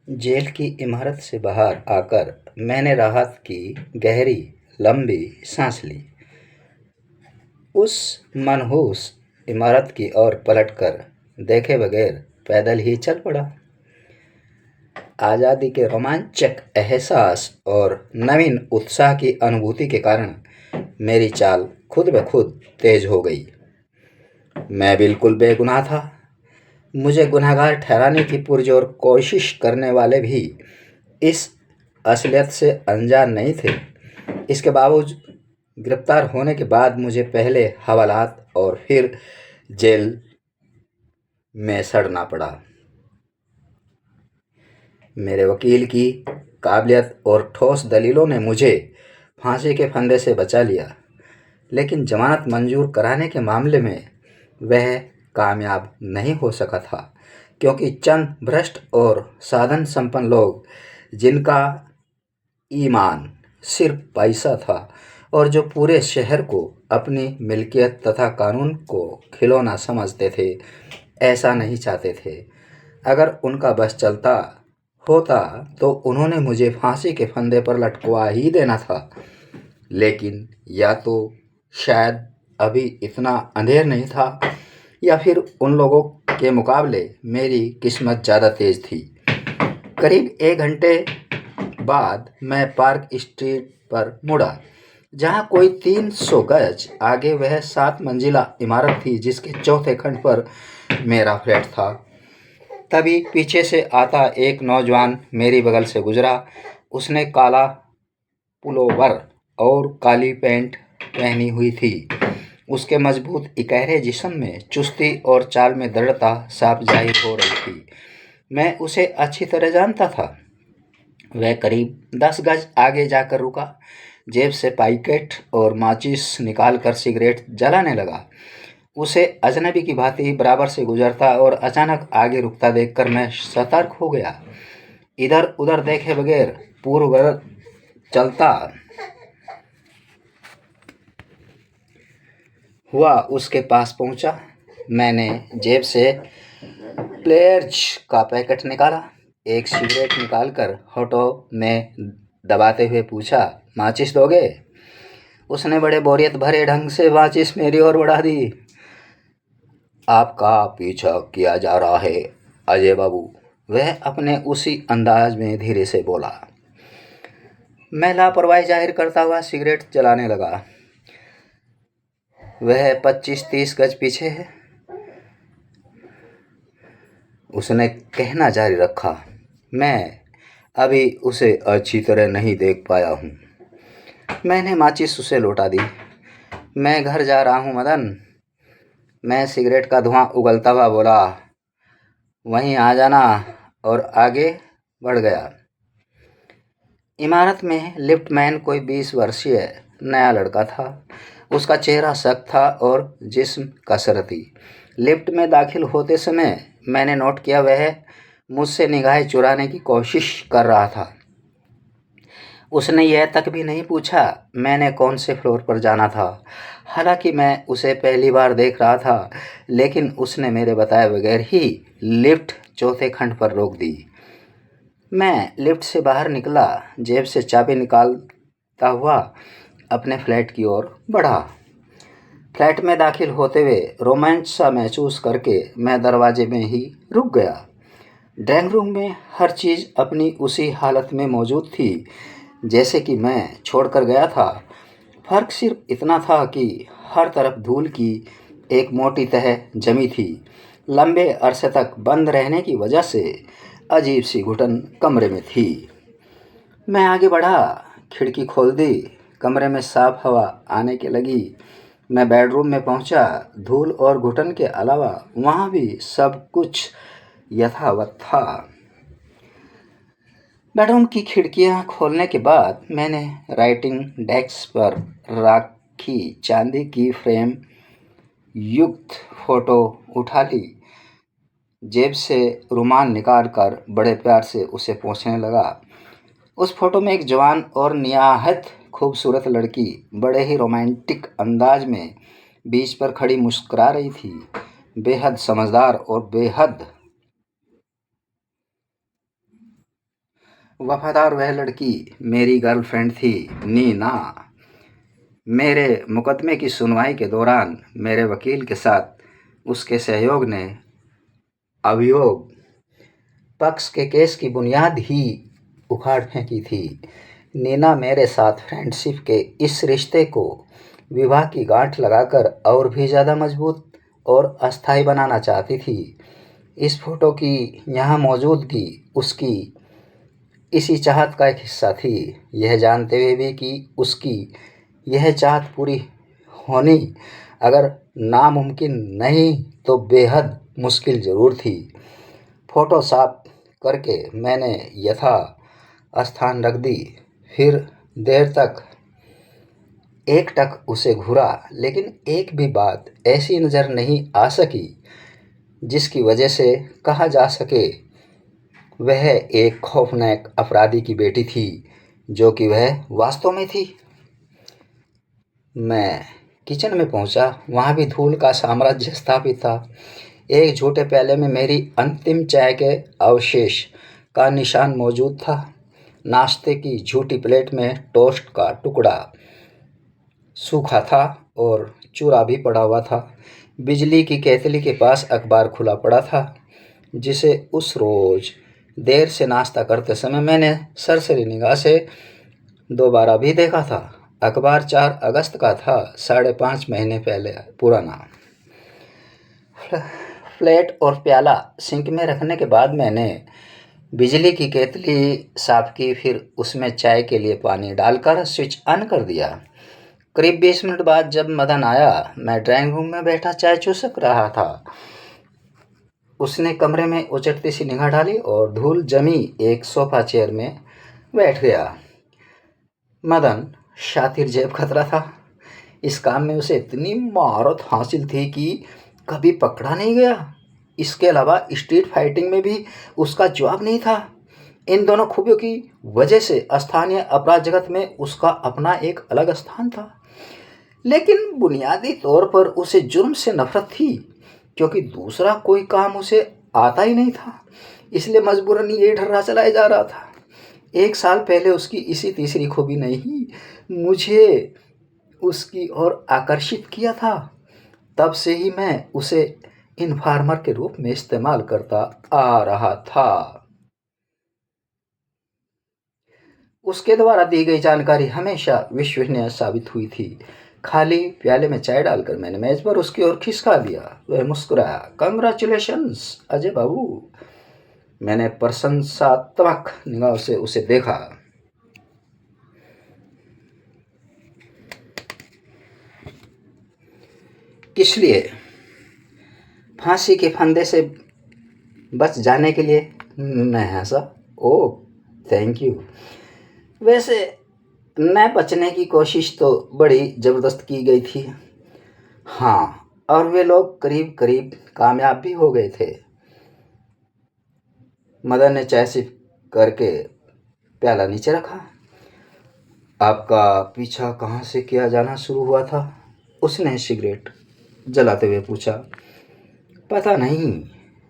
Jail की इमारत से बाहर आकर मैंने राहत की गहरी, लंबी सांस ली। उस मनहूस इमारत की ओर पलटकर देखे बगैर पैदल ही चल पड़ा। आज़ादी के रोमांचक एहसास और नवीन उत्साह की अनुभूति के कारण मेरी चाल खुद ब खुद तेज हो गई। मैं बिल्कुल बेगुनाह था। मुझे गुनहगार ठहराने की पुरजोर कोशिश करने वाले भी इस असलियत से अनजान नहीं थे। इसके बावजूद गिरफ्तार होने के बाद मुझे पहले हवालात और फिर जेल में सड़ना पड़ा। मेरे वकील की काबिलियत और ठोस दलीलों ने मुझे फांसी के फंदे से बचा लिया, लेकिन जमानत मंजूर कराने के मामले में वह कामयाब नहीं हो सका था, क्योंकि चंद भ्रष्ट और साधन संपन्न लोग, जिनका ईमान सिर्फ पैसा था और जो पूरे शहर को अपनी मिल्कियत तथा कानून को खिलौना समझते थे, ऐसा नहीं चाहते थे। अगर उनका बस चलता होता तो उन्होंने मुझे फांसी के फंदे पर लटकवा ही देना था। लेकिन या तो शायद अभी इतना अंधेर नहीं था, या फिर उन लोगों के मुकाबले मेरी किस्मत ज़्यादा तेज थी। करीब 1 घंटे बाद मैं पार्क स्ट्रीट पर मुड़ा, जहाँ कोई 300 गज आगे वह 7 मंजिला इमारत थी जिसके चौथे खंड पर मेरा फ्लैट था। तभी पीछे से आता एक नौजवान मेरी बगल से गुजरा। उसने काला पुलोवर और काली पैंट पहनी हुई थी। उसके मजबूत इकहरे जिस्म में चुस्ती और चाल में दृढ़ता साफ जाहिर हो रही थी। मैं उसे अच्छी तरह जानता था। वह करीब 10 गज आगे जाकर रुका, जेब से पैकेट और माचिस निकालकर सिगरेट जलाने लगा। उसे अजनबी की भांति बराबर से गुजरता और अचानक आगे रुकता देखकर मैं सतर्क हो गया। इधर उधर देखे बगैर पूर्ववत चलता हुआ उसके पास पहुंचा। मैंने जेब से प्लेयर्स का पैकेट निकाला, एक सिगरेट निकालकर होठों में दबाते हुए पूछा, माचिस दोगे? उसने बड़े बोरियत भरे ढंग से माचिस मेरी ओर बढ़ा दी। आपका पीछा किया जा रहा है अजय बाबू, वह अपने उसी अंदाज में धीरे से बोला। मैं लापरवाही जाहिर करता हुआ सिगरेट जलाने लगा। वह 25-30 गज पीछे है, उसने कहना जारी रखा। मैं अभी उसे अच्छी तरह नहीं देख पाया हूँ। मैंने माचिस उसे लौटा दी। मैं घर जा रहा हूँ मदन, मैं सिगरेट का धुआं उगलता हुआ बोला। वहीं आ जाना, और आगे बढ़ गया। इमारत में लिफ्टमैन कोई 20 वर्षीय नया लड़का था। उसका चेहरा सख्त था और जिस्म कसरती। लिफ्ट में दाखिल होते समय मैंने नोट किया वह मुझसे निगाहें चुराने की कोशिश कर रहा था। उसने यह तक भी नहीं पूछा मैंने कौन से फ्लोर पर जाना था। हालांकि मैं उसे पहली बार देख रहा था, लेकिन उसने मेरे बताए बगैर ही लिफ्ट चौथे खंड पर रोक दी। मैं लिफ्ट से बाहर निकला, जेब से चाबी निकालता हुआ अपने फ्लैट की ओर बढ़ा। फ्लैट में दाखिल होते हुए रोमांच सा महसूस करके मैं दरवाजे में ही रुक गया। ड्राइंग रूम में हर चीज़ अपनी उसी हालत में मौजूद थी जैसे कि मैं छोड़कर गया था। फ़र्क सिर्फ इतना था कि हर तरफ धूल की एक मोटी तह जमी थी। लंबे अरसे तक बंद रहने की वजह से अजीब सी घुटन कमरे में थी। मैं आगे बढ़ा, खिड़की खोल दी, कमरे में साफ हवा आने के लगी। मैं बेडरूम में पहुंचा। धूल और घुटन के अलावा वहां भी सब कुछ यथावत था। बेडरूम की खिड़कियां खोलने के बाद मैंने राइटिंग डेस्क पर रखी चांदी की फ्रेम युक्त फोटो उठा ली। जेब से रुमाल निकाल कर बड़े प्यार से उसे पोंछने लगा। उस फोटो में एक जवान और निहायत खूबसूरत लड़की बड़े ही रोमांटिक अंदाज में बीच पर खड़ी मुस्कुरा रही थी। बेहद समझदार और बेहद वफादार वह लड़की मेरी गर्लफ्रेंड थी, नीना। मेरे मुकदमे की सुनवाई के दौरान मेरे वकील के साथ उसके सहयोग ने अभियोग पक्ष के केस की बुनियाद ही उखाड़ फेंकी थी। नीना मेरे साथ फ्रेंडशिप के इस रिश्ते को विवाह की गांठ लगाकर और भी ज़्यादा मजबूत और अस्थायी बनाना चाहती थी। इस फोटो की यहाँ मौजूदगी उसकी इसी चाहत का एक हिस्सा थी, यह जानते हुए भी कि उसकी यह चाहत पूरी होनी अगर नामुमकिन नहीं तो बेहद मुश्किल ज़रूर थी। फ़ोटो साफ करके मैंने यथा स्थान रख दी। फिर देर तक एकटक उसे घूरा, लेकिन एक भी बात ऐसी नज़र नहीं आ सकी जिसकी वजह से कहा जा सके वह एक खौफनाक अपराधी की बेटी थी, जो कि वह वास्तव में थी। मैं किचन में पहुंचा। वहां भी धूल का साम्राज्य स्थापित था। एक झूठे प्याले में मेरी अंतिम चाय के अवशेष का निशान मौजूद था। नाश्ते की झूठी प्लेट में टोस्ट का टुकड़ा सूखा था और चूरा भी पड़ा हुआ था। बिजली की केतली के पास अखबार खुला पड़ा था, जिसे उस रोज़ देर से नाश्ता करते समय मैंने सरसरी निगाह से दोबारा भी देखा था। अखबार 4 अगस्त का था, 5.5 महीने पहले पुराना। प्लेट और प्याला सिंक में रखने के बाद मैंने बिजली की केतली साफ की, फिर उसमें चाय के लिए पानी डालकर स्विच ऑन कर दिया। करीब 20 मिनट बाद जब मदन आया, मैं ड्राइंग रूम में बैठा चाय चूसक रहा था। उसने कमरे में उचटती सी निगाह डाली और धूल जमी एक सोफा चेयर में बैठ गया। मदन शातिर जेब खतरा था। इस काम में उसे इतनी महारत हासिल थी कि कभी पकड़ा नहीं गया। इसके अलावा स्ट्रीट फाइटिंग में भी उसका जवाब नहीं था। इन दोनों खूबियों की वजह से स्थानीय अपराध जगत में उसका अपना एक अलग स्थान था। लेकिन बुनियादी तौर पर उसे जुर्म से नफरत थी, क्योंकि दूसरा कोई काम उसे आता ही नहीं था। इसलिए मजबूरन ये ढर्रा चलाया जा रहा था। 1 साल पहले उसकी इसी तीसरी खूबी ने ही मुझे उसकी ओर आकर्षित किया था। तब से ही मैं उसे इन्फॉर्मर के रूप में इस्तेमाल करता आ रहा था। उसके द्वारा दी गई जानकारी हमेशा विश्वसनीय साबित हुई थी। खाली प्याले में चाय डालकर मैंने मेज पर उसकी ओर खिसका दिया। वह मुस्कुराया। कंग्रेचुलेशंस अजय बाबू। मैंने प्रशंसात्मक निगाह से उसे देखा। किस लिए? फांसी के फंदे से बच जाने के लिए। मैं हंसा। ओह, थैंक यू। वैसे मैं बचने की कोशिश तो बड़ी ज़बरदस्त की गई थी। हाँ, और वे लोग करीब करीब कामयाब भी हो गए थे। मदन ने चाय सिप करके प्याला नीचे रखा। आपका पीछा कहाँ से किया जाना शुरू हुआ था? उसने सिगरेट जलाते हुए पूछा। पता नहीं,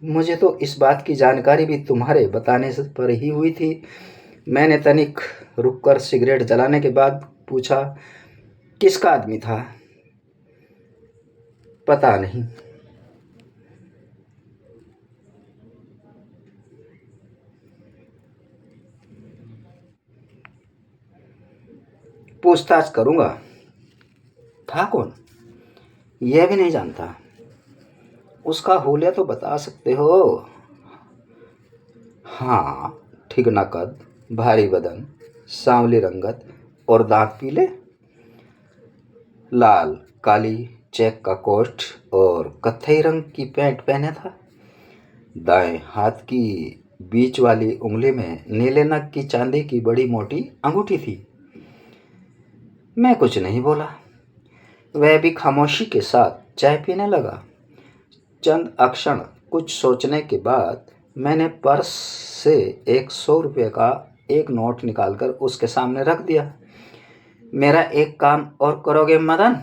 मुझे तो इस बात की जानकारी भी तुम्हारे बताने से पर ही हुई थी। मैंने तनिक रुककर सिगरेट जलाने के बाद पूछा, किसका आदमी था? पता नहीं। पूछताछ करूंगा। था कौन? यह भी नहीं जानता। उसका हुलिया तो बता सकते हो? हाँ, ठिगना कद, भारी बदन, सांवली रंगत और दांत पीले, लाल काली चेक का कोट और कत्थई रंग की पैंट पहने था। दाएं हाथ की बीच वाली उंगली में नीले नग की चांदी की बड़ी मोटी अंगूठी थी। मैं कुछ नहीं बोला। वह भी खामोशी के साथ चाय पीने लगा। चंद अक्षण कुछ सोचने के बाद मैंने पर्स से एक 100 रुपये का एक नोट निकालकर उसके सामने रख दिया। मेरा एक काम और करोगे मदन?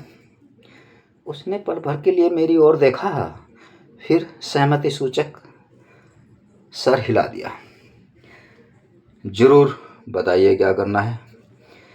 उसने पल भर के लिए मेरी ओर देखा, फिर सहमति सूचक सर हिला दिया। ज़रूर बताइए क्या करना है।